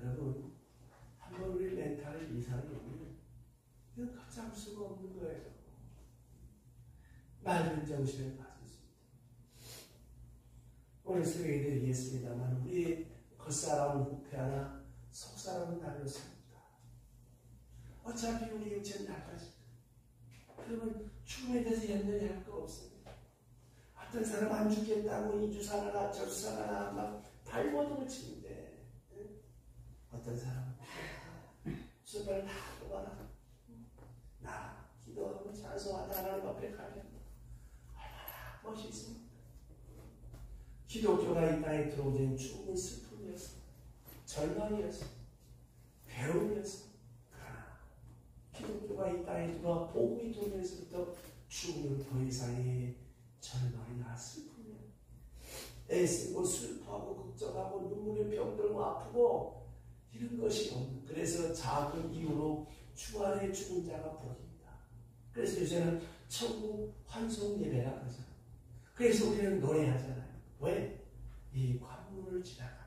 여러분 한번 우리 멘탈을 이상이 오면 이건 걷잡을 수가 없는 거예요. 맑은 정신을 가졌습니다. 오늘 새벽에 얘기했습니다만 우리 겉사람은 후패하나 속사람은 날로 삽니다. 어차피 우리 육체는 나빠질 거예요. 그러면 죽음에 대해서 염려를 할 거 없습니다. 어떤 사람 안 죽겠다고 이주사나 저주사나 막 발버둥을 치는데 어떤 사람은 수발을 다 뽑아라. 나 기도하고 찬송하다 하나님 앞에 가면 얼마나 멋있습니까? 기독교가 이 땅에 들어온 데는 죽음의 슬픔이었어. 절망이었어. 배움이었어. 그러나 기독교가 이 땅에 들어와 복음이 들어오면서부터 죽음은 더 이상의 절망이나 슬픔이야. 애쓰고 슬퍼하고 걱정하고 눈물에 병들고 아프고 이런 것이 없는. 그래서 작은 이유로 주 안에 죽은 자가 복입니다. 그래서 요새는 천국 환송 예배라 그러잖아요. 그래서 우리는 노래하잖아요. 왜? 이 관문을 지나가는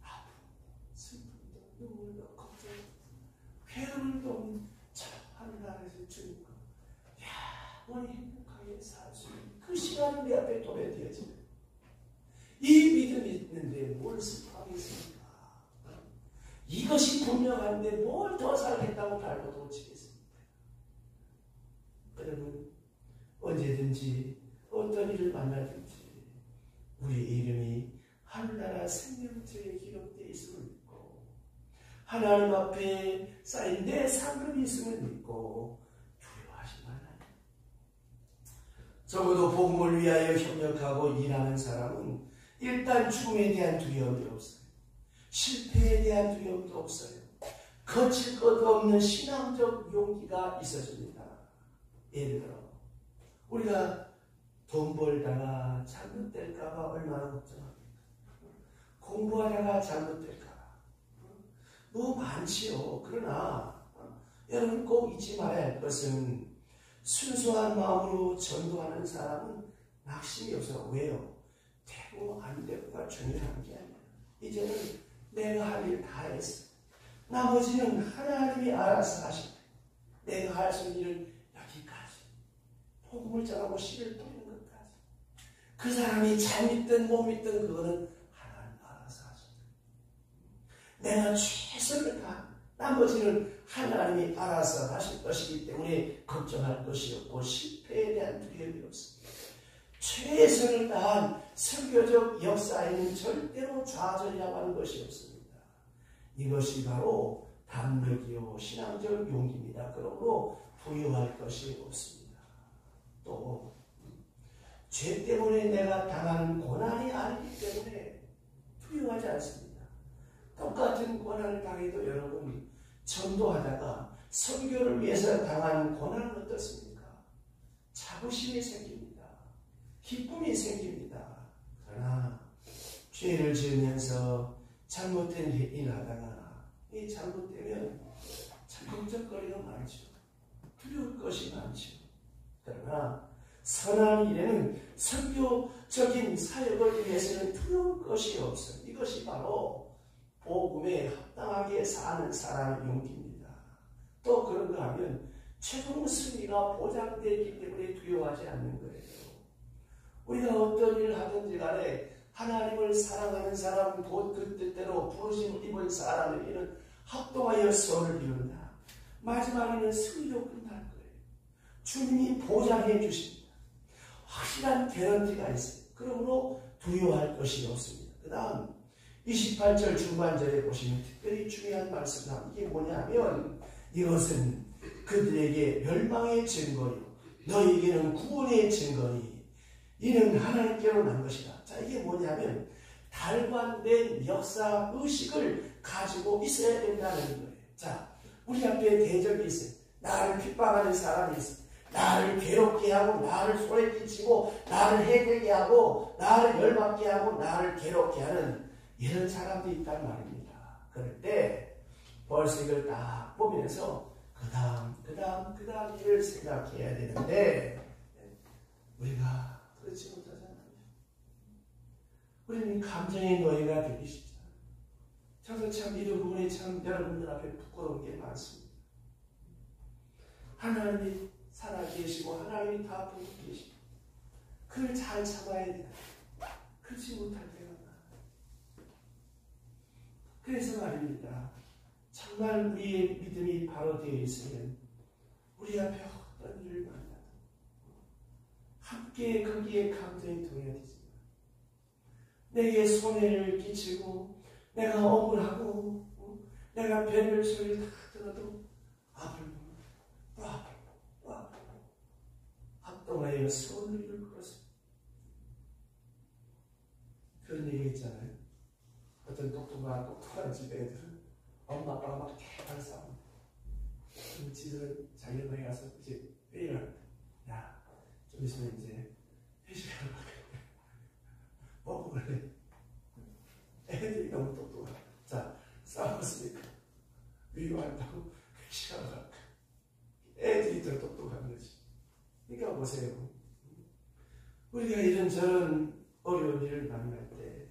아픔도 슬픔도 눈물도 걱정도 괴로움도 없는 저 하늘나라에서 주님과 영원히 행복하게 살 수 있는 그 시간이 내 앞에 도래되어지는 이 믿음이 있는데 뭘 슬퍼하겠습니까? 이것이 분명한데 뭘 더 살겠다고 발버둥을 치겠습니까? 여러분 언제든지 어떤 일을 만나든지 우리 이름이 하늘나라 생명체에 기록되어 있음을 믿고 하나님 앞에 쌓인 내 상급이 있음을 믿고 두려워하지 말아요. 적어도 복음을 위하여 협력하고 일하는 사람은 일단 죽음에 대한 두려움이 없어요. 실패에 대한 두려움도 없어요. 거칠 것도 없는 신앙적 용기가 있어집니다. 예를 들어 우리가 돈 벌다가 잘못될까봐 얼마나 걱정합니까? 공부하다가 잘못될까봐 뭐 많지요. 그러나 여러분 꼭 잊지 말아야 할 것은 순수한 마음으로 전도하는 사람은 낙심이 없어요. 왜요? 되고 안 되고가 중요한 게 아니에요. 이제는 내가 할 일 다 했어. 나머지는 하나님이 알아서 하시네. 내가 할 수 있는 일은 여기까지. 복음을 전하고 씨를 뿌리는 것까지. 그 사람이 잘 믿든 못 믿든 그거는 하나님 알아서 하신다. 내가 최선을 다. 나머지는 하나님이 알아서 하실 것이기 때문에 걱정할 것이 없고 실패에 대한 두려움이 없습니다. 최선을 다한 선교적 역사에는 절대로 좌절이라고 하는 것이 없습니다. 이것이 바로 담력이요 신앙적 용기입니다. 그러므로 부유할 것이 없습니다. 또 죄 때문에 내가 당하는 고난이 아니기 때문에 두려워하지 않습니다. 똑같은 고난을 당해도 여러분 전도하다가 선교를 위해서 당한 고난은 어떻습니까? 자부심이 생깁니다. 기쁨이 생깁니다. 그러나 죄를 지으면서 잘못된 일을 하다가 이 잘못되면 참 걱정거리가 많죠. 두려울 것이 많죠. 그러나 선한 일에는 선교적인 사역을 위해서는 두려울 것이 없어요. 이것이 바로 복음에 합당하게 사는 사람의 용기입니다. 또 그런가 하면 최종 승리가 보장되기 때문에 두려워하지 않는 거예요. 우리가 어떤 일을 하든지 간에 하나님을 사랑하는 사람, 곧 그 뜻대로 부르심을 입은 사람의 일은 합동하여 선을 이룬다. 마지막에는 승리로 끝날 거예요. 주님이 보장해 주십니다. 확실한 개런티가 있어요. 그러므로 두려워할 것이 없습니다. 그 다음 28절 중반절에 보시면 특별히 중요한 말씀을 합니다. 이게 뭐냐면 이것은 그들에게 멸망의 증거요 너희에게는 구원의 증거니 이는 하나님께로 난 것이다. 자, 이게 뭐냐면 달관된 역사 의식을 가지고 있어야 된다는 거예요. 자, 우리 앞에 대적이 있어요. 나를 핍박하는 사람이 있어요. 나를 괴롭게 하고 나를 손에 끼치고 나를 해되게 하고 나를 열받게 하고 나를 괴롭게 하는 이런 사람들이 있단 말입니다. 그럴 때 벌써 이걸 딱 보면서 그 다음 일을 생각해야 되는데 우리가 그렇지 못하잖아요. 우리는 감정의 노예가 되기 쉽잖아요. 저도 참 이런 부분에 참 여러분들 앞에 부끄러운 게 많습니다. 하나님이 살아계시고 하나님이 다 보고 계시고 그걸 잘 참아야 돼요. 그렇지 못할 때가 많아요. 그래서 말입니다. 정말 우리의 믿음이 바로 되어 있으면 우리 앞에 어떤 일을 만나도 함께 거기에 감정이 동요되지만 내게 손해를 끼치고 내가 억울하고 내가 별별 소리를 다 들어도 앞을 보면 또 앞을 또 앞을 합동하여 선을 이룰 것을 그런 얘기 있잖아요. 어떤 똑똑한 집 애들은 엄마 아빠가 막 대판 싸웁니다. 그럼 지들은 자기 방에 가서 이제 회의를 합니다. 야, 좀 있으면 이제 회식하러 가겠네. 뭐 먹을래? 애들이 너무 똑똑하다. 자, 싸웠으니까 위로한다고 회식하러 갈까? 애들이 더 똑똑한 거지. 그러니까 보세요. 우리가 이런저런 어려운 일을 만날 때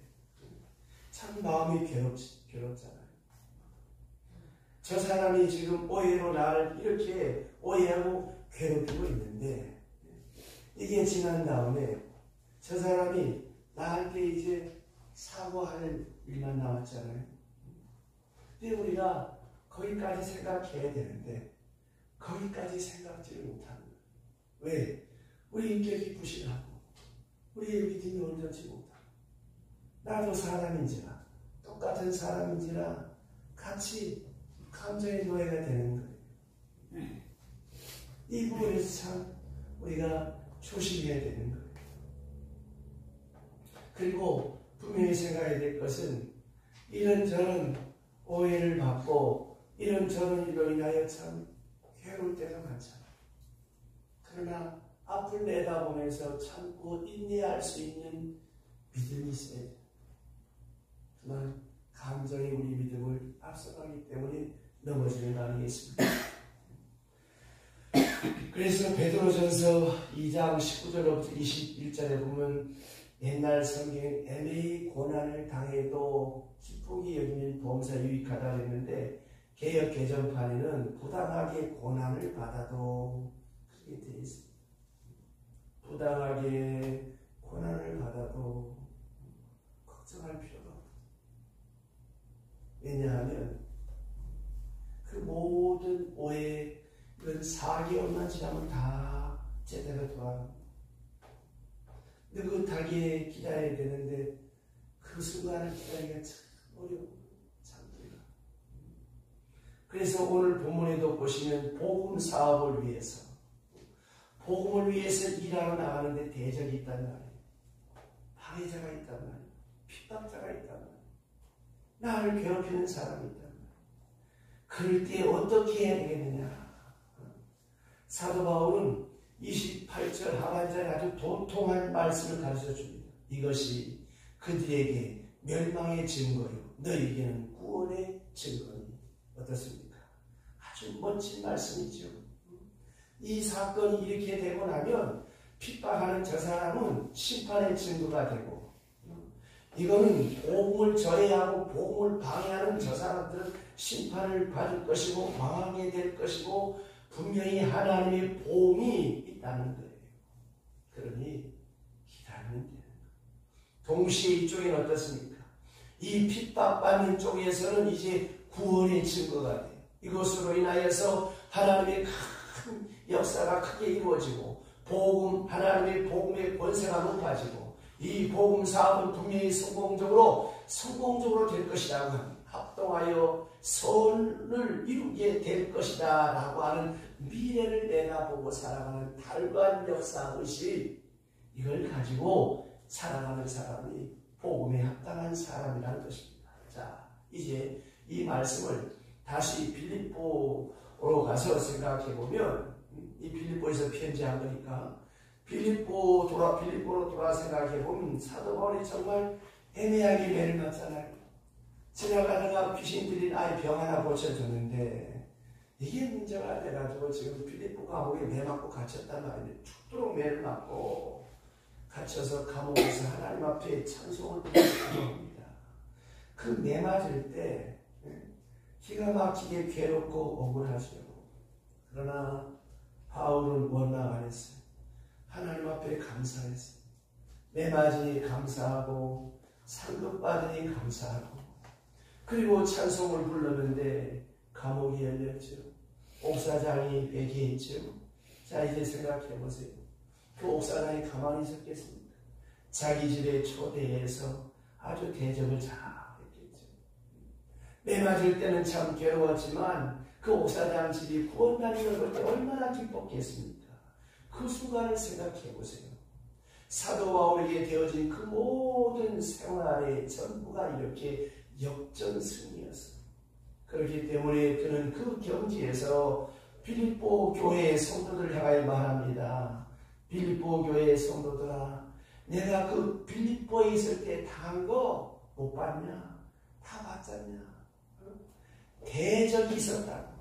참 마음이 괴롭잖아요. 저 사람이 지금 오해로 나를 이렇게 오해하고 괴롭히고 있는데 이게 지난 다음에 저 사람이 나한테 이제 사과할 일만 남았잖아요. 근데 우리가 거기까지 생각해야 되는데 거기까지 생각지를 못하는 거예요. 왜? 우리 인격이 부실하고 우리의 믿음이 온전치 못하고 나도 사람인지라 똑같은 사람인지라 같이 감정의 노예가 되는 거예요. 이 부분에서 참 우리가 조심해야 되는 거예요. 그리고 분명히 생각해야 될 것은 이런저런 오해를 받고 이런저런 일로 인하여 참 괴로울 때가 많잖아요. 그러나 앞을 내다보면서 참고 인내할 수 있는 믿음이 있어야 돼요. 그러나 감정이 우리 믿음을 앞서가기 때문에 넘어지는 날이 있습니다. 그래서 베드로전서 2장 19절부터 21절에 보면 옛날 성경 애매히 고난을 당해도 기쁘게 여기는 범사 유익하다 했는데 개역 개정판에는 부당하게 고난을 받아도 그렇게 되어 있습니다. 부당하게 고난을 받아도 걱정할 필요가 없다. 왜냐하면 그 모든 오해 그건 4개월만 지나면 다 제대로 돌아갑니다. 느긋하게 기다려야 되는데 그 순간을 기다리기가 참 어려워. 참 어려워. 그래서 오늘 본문에도 보시면 복음 사업을 위해서 복음을 위해서 일하러 나가는데 대적이 있단 말이에요. 방해자가 있단 말이에요. 핍박자가 있단 말이에요. 나를 괴롭히는 사람이 있단 말이에요. 그럴 때 어떻게 해야 되겠느냐. 사도 바울은 28절 하반절에 아주 도통한 말씀을 가르쳐 줍니다. 이것이 그들에게 멸망의 증거요 너희에게는 구원의 증거니. 어떻습니까? 아주 멋진 말씀이죠. 이 사건이 이렇게 되고 나면 핍박하는 저 사람은 심판의 증거가 되고, 이거는 복음을 저해하고 복음을 방해하는 저 사람들은 심판을 받을 것이고 망하게 될 것이고 분명히 하나님의 보험이 있다는 거예요. 그러니 기다리면 되는 거예요. 동시에 이쪽에는 어떻습니까? 이 핍박받는 쪽에서는 이제 구원의 증거가 돼요. 이것으로 인하여서 하나님의 큰 역사가 크게 이루어지고 하나님의 복음의 권세가 높아지고 이 복음 사업은 분명히 성공적으로 될 것이라고 합니다. 합동하여 선을 이루게 될 것이다 라고 하는 미래를 내다보고 살아가는 달관 역사의식, 이걸 가지고 살아가는 사람이 복음에 합당한 사람이라는 것입니다. 자, 이제 이 말씀을 다시 빌립보로 가서 생각해 보면, 이 빌립보에서 편지한 거니까 빌립보로 돌아 생각해 보면 사도 바울이 정말 애매하게 매를 맞잖아요. 지나가다가 귀신 들린 아이 병 하나 고쳐줬는데 이게 문제가 돼가지고 지금 빌립보 감옥에 매 맞고 갇혔단 말이에요. 죽도록 매를 맞고 갇혀서 감옥에서 하나님 앞에 찬송을 부르는 그 매 맞을 때 기가 막히게 괴롭고 억울하죠. 그러나 바울은 원망 안 했어요. 하나님 앞에 감사했어요. 매 맞으니 감사하고 상급 받으니 감사하고, 그리고 찬송을 부르는데 감옥이 열렸죠. 옥사장이 회개했죠. 자, 이제 생각해 보세요. 그 옥사장이 가만히 있었겠습니까? 자기 집에 초대해서 아주 대접을 잘 했겠죠. 매 맞을 때는 참 괴로웠지만 그 옥사장 집이 구원받는 걸 볼 때 얼마나 기뻤겠습니까? 그 순간을 생각해 보세요. 사도 바울에게 되어진 그 모든 생활의 전부가 이렇게 역전승이었어요. 그렇기 때문에 그는 그 경지에서 빌립보 교회의 성도들 향하여 말합니다. 빌립보 교회의 성도들아, 내가 그 빌립보에 있을 때 당한 거 못 봤냐? 다 봤잖냐? 대적이 있었다고.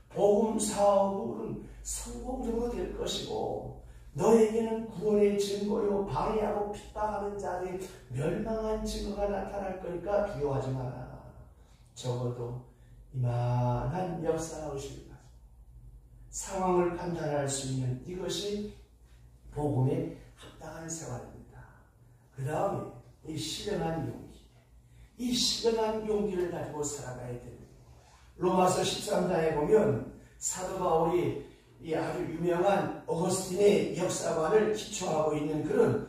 복음 사업은 성공적으로 될 것이고 너에게는 구원의 증거요 방해하고 핍박하는 자들의 멸망한 증거가 나타날 거니까 두려워하지 마라. 적어도 이만한 역사의식을 가지고 상황을 판단할 수 있는 이것이 복음에 합당한 생활입니다. 그 다음에 이 신령한 용기, 이 신령한 용기를 가지고 살아가야 됩니다. 로마서 13장에 보면 사도 바울이 이 아주 유명한 어거스틴의 역사관을 기초하고 있는 그런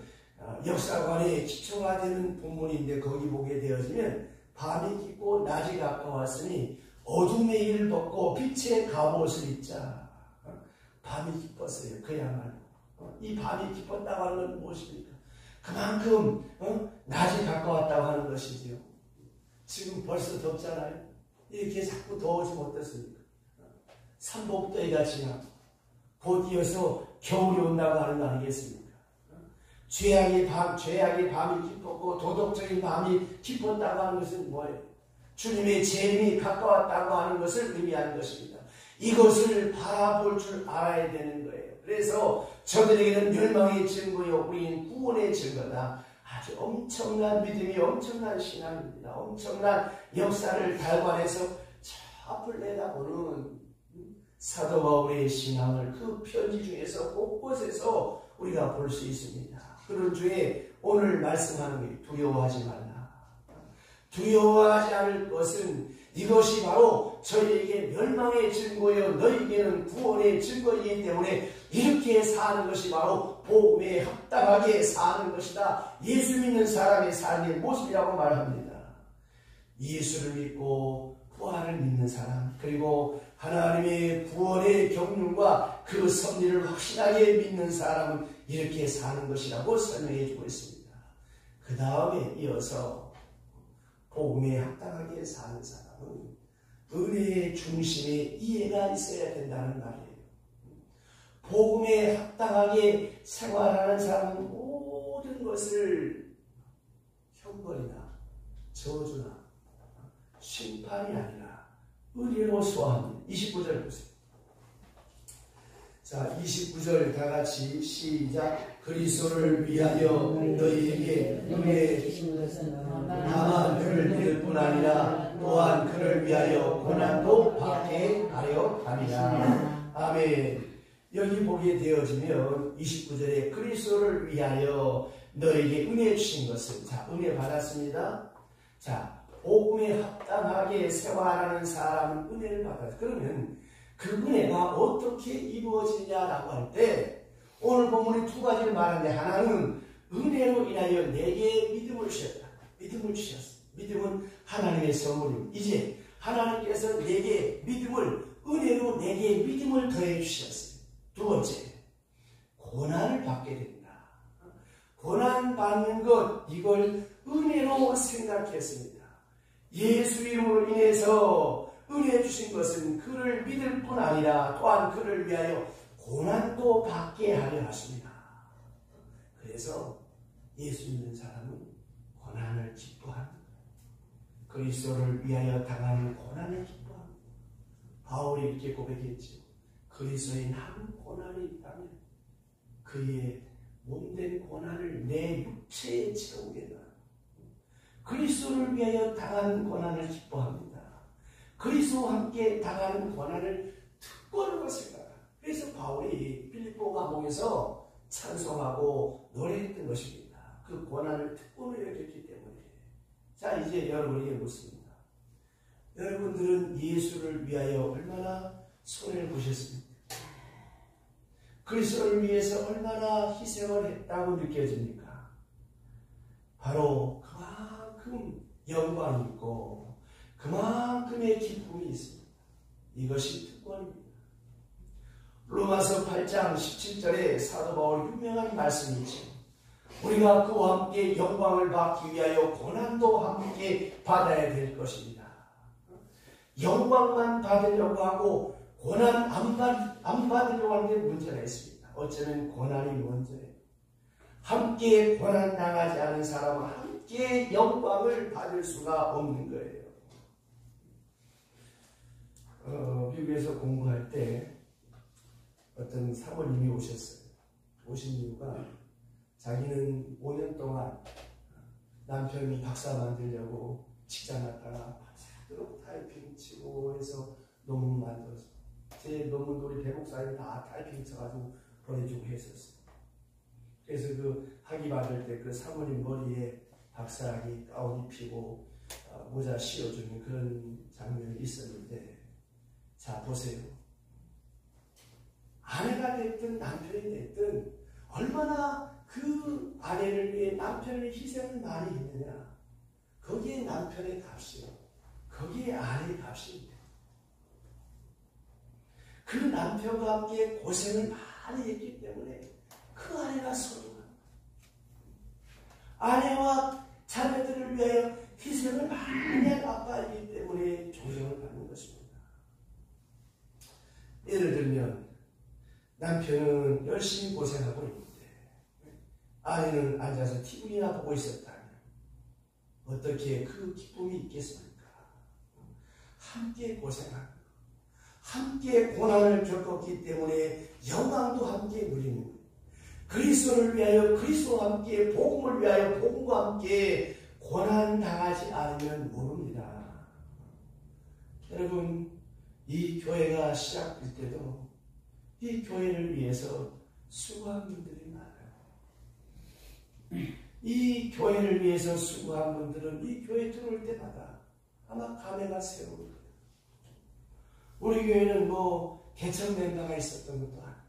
역사관의 기초가 되는 본문인데, 거기 보게 되어지면 밤이 깊고 낮이 가까웠으니 어둠의 일을 벗고 빛의 갑옷을 입자. 밤이 깊었어요. 그야말로. 이 밤이 깊었다고 하는 건 무엇입니까? 그만큼 낮이 가까웠다고 하는 것이지요. 지금 벌써 덥잖아요. 이렇게 자꾸 더워지면 어떻습니까? 삼복더위가 지나고 곧 이어서 겨울이 온다고 하는 거 아니겠습니까? 죄악의 밤이 깊었고 도덕적인 밤이 깊었다고 하는 것은 뭐예요? 주님의 재림이 가까웠다고 하는 것을 의미하는 것입니다. 이것을 바라볼 줄 알아야 되는 거예요. 그래서 저들에게는 멸망의 증거요 우리는 구원의 증거다. 아주 엄청난 믿음이, 엄청난 신앙입니다. 엄청난 역사를 달관해서 저 앞을 내다보는 사도 바울의 신앙을 그 편지 중에서 곳곳에서 우리가 볼 수 있습니다. 그런 중에 오늘 말씀하는 게 두려워하지 말라. 두려워하지 않을 것은 이것이 바로 저희에게 멸망의 증거여 너희에게는 구원의 증거이기 때문에 이렇게 사는 것이 바로 복음에 합당하게 사는 것이다. 예수 믿는 사람의 삶의 모습이라고 말합니다. 예수를 믿고 부활을 믿는 사람, 그리고 하나님의 구원의 경륜과 그 섭리를 확실하게 믿는 사람은 이렇게 사는 것이라고 설명해 주고 있습니다. 그 다음에 이어서 복음에 합당하게 사는 사람은 은혜의 중심에 이해가 있어야 된다는 말이에요. 복음에 합당하게 생활하는 사람은 모든 것을 형벌이나 저주나 심판이 아니라 은혜로 소화합니다. 29절 보세요. 자, 29절 다 같이 시작. 그리스도를 위하여 너희에게 은혜 주신 것은 다만 그를 믿을 뿐 아니라 또한 그를 위하여 고난도 받게 하려 함이라. 아멘. 여기 보게 되어지면 29절에 그리스도를 위하여 너에게 은혜 주신 것은, 자, 은혜 받았습니다. 자, 복음에 합당하게 생활하는 사람은 은혜를 받았어요. 그러면 그 은혜가 어떻게 이루어지냐라고 할 때 오늘 본문이 두 가지를 말하는데, 하나는 은혜로 인하여 내게 믿음을 주셨다. 믿음을 주셨어. 믿음은 하나님의 선물입니다. 이제 하나님께서 내게 믿음을, 은혜로 내게 믿음을 더해 주셨어요. 두 번째, 고난을 받게 된다. 고난 받는 것, 이걸 은혜로 생각했습니다. 예수 이름으로 인해서 은혜 주신 것은 그를 믿을 뿐 아니라 또한 그를 위하여 고난도 받게 하려 하십니다. 그래서 예수 믿는 사람은 고난을 기뻐합니다. 그리스도를 위하여 당하는 고난을 기뻐합니다. 바울이 이렇게 고백했죠. 그리스도의 한 고난이 있다면 그의 몸된 고난을 내 육체에 채우겠다. 그리스도를 위하여 당하는 고난을 기뻐합니다. 그리스도와 함께 당하는 고난을 특권으로 생각합니다. 그래서 바울이 빌립보 감옥에서 찬송하고 노래했던 것입니다. 그 고난을 특권으로 여겼기 때문에. 자, 이제 여러분에게 묻습니다. 여러분들은 예수를 위하여 얼마나 손해를 보셨습니까? 그리스도를 위해서 얼마나 희생을 했다고 느껴집니까? 바로 그만큼 영광이 있고 그만큼의 기쁨이 있습니다. 이것이 특권입니다. 로마서 8장 17절에 사도 바울 유명한 말씀이죠. 우리가 그와 함께 영광을 받기 위하여 고난도 함께 받아야 될 것입니다. 영광만 받으려고 하고 고난 안 받으려고 하는 데 문제가 있습니다. 어쩌면 고난이 먼저예요. 함께 고난 당하지 않은 사람은 함께 영광을 받을 수가 없는 거예요. 미국에서 공부할 때 어떤 사모님이 오셨어요. 오신 이유가 자기는 5년 동안 남편이 박사 만들려고 직장 갔다가 밤새도록 타이핑 치고 해서 논문 만들어서 제 논문도 우리 배목사님 다 타이핑 쳐가지고 보내주고 했었어요. 그래서 그 학위 받을 때 그 사모님 머리에 박사학위 가운 입히고 모자 씌워주는 그런 장면이 있었는데, 자 보세요. 아내가 됐든 남편이 됐든 얼마나 그 아내를 위해 남편의 희생을 많이 했느냐, 거기에 남편의 값이요, 거기에 아내의 값입니다. 그 남편과 함께 고생을 많이 했기 때문에 그 아내가 소중합니다. 아내와 자녀들을 위하여 희생을 많이 한 아빠이기 때문에 존경을 받는 것입니다. 예를 들면 남편은 열심히 고생하고 있는데 아내는 앉아서 TV나 보고 있었다면 어떻게 그 기쁨이 있겠습니까? 함께 고생하고 함께 고난을 겪었기 때문에 영광도 함께 누리는 거예요. 그리스도를 위하여 그리스도와 함께 복음을 위하여 복음과 함께 고난 당하지 않으면 모릅니다. 여러분, 이 교회가 시작될 때도 이 교회를 위해서 수고한 분들이 많아요. 이 교회를 위해서 수고한 분들은 이 교회 들어올 때마다 아마 감회가 새로울 거예요. 우리 교회는 뭐 개척 멤버가 있었던 것도 아니고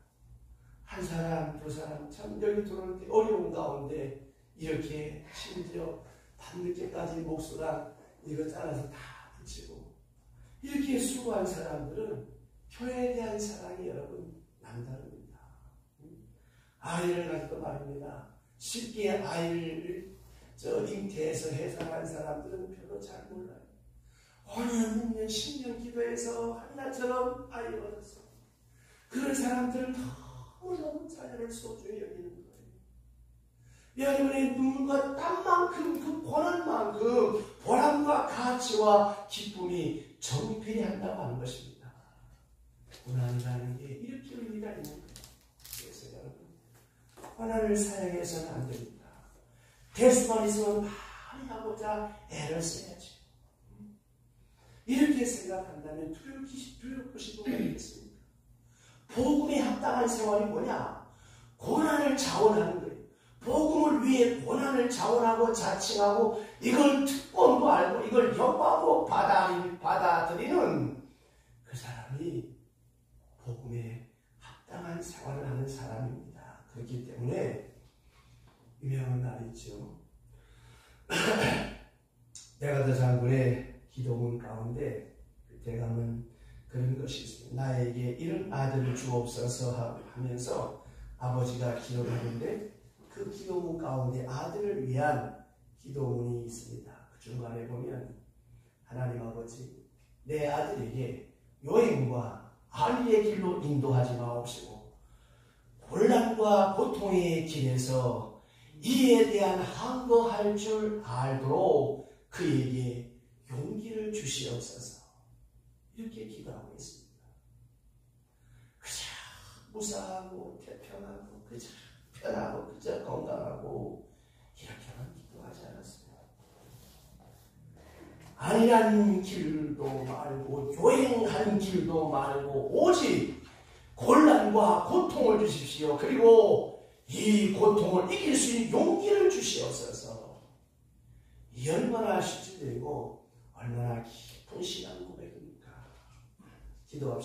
한 사람 두 사람 참 여기 들어올 때 어려운 가운데 이렇게 심지어 밤늦게까지 목수랑 이거 잘라서 다 붙이고 이렇게 수고한 사람들은 교회에 대한 사랑이 여러분 남다릅니다. 아이를 가지고 말입니다. 쉽게 아이를 잉태해서 해산한 사람들은 별로 잘 몰라요. 5년, 6년, 10년 기도해서 한나처럼 아이를 얻었어. 그런 사람들은 너무너무 자녀를 소중히 여기는 거예요. 여러분의 눈물과 땀만큼 그 고난만큼 보람과 가치와 기쁨이 정필한다고 하는 것입니다. 고난이라는 게 이렇게 의미가 있는 거예요. 그래서 여러분, 고난을 사용해서는 안 됩니다. 대수만 있으면 많이 하고자 애를 써야지. 이렇게 생각한다면 두렵고 뭐가 있겠습니까? 복음에 합당한 생활이 뭐냐? 고난을 자원하는 거예요. 복음을 위해 고난을 자원하고 자칭하고 이걸 특권도 알고 이걸 영광으로 받아들이는 그 사람이 복음에 합당한 생활을 하는 사람입니다. 그렇기 때문에 유명한 말이 있죠. 네가더 장군의 기도문 가운데 그때 가면 그런 것이 있습니다. 나에게 이런 아들을 주옵소서 하면서 아버지가 기도를 하는데 그 기도문 가운데 아들을 위한 기도문이 있습니다. 그 중간에 보면 하나님 아버지 내 아들에게 요행과 안위의 길로 인도하지 마옵시고 곤란과 고통의 길에서 이에 대한 항거할 줄 알도록 그에게 용기를 주시옵소서. 이렇게 기도하고 있습니다. 그저 무사하고 태평하고 그저 편하고 그저 건강하고 이렇게만 기도하지 않았어요. 아니란 길도 말고 요행한 길도 말고 오직 곤란과 고통을 주십시오. 그리고 이 고통을 이길 수 있는 용기를 주시옵소서. 이 얼마나 실질되고 얼마나 깊은 신앙 고백입니까? 기도합시다.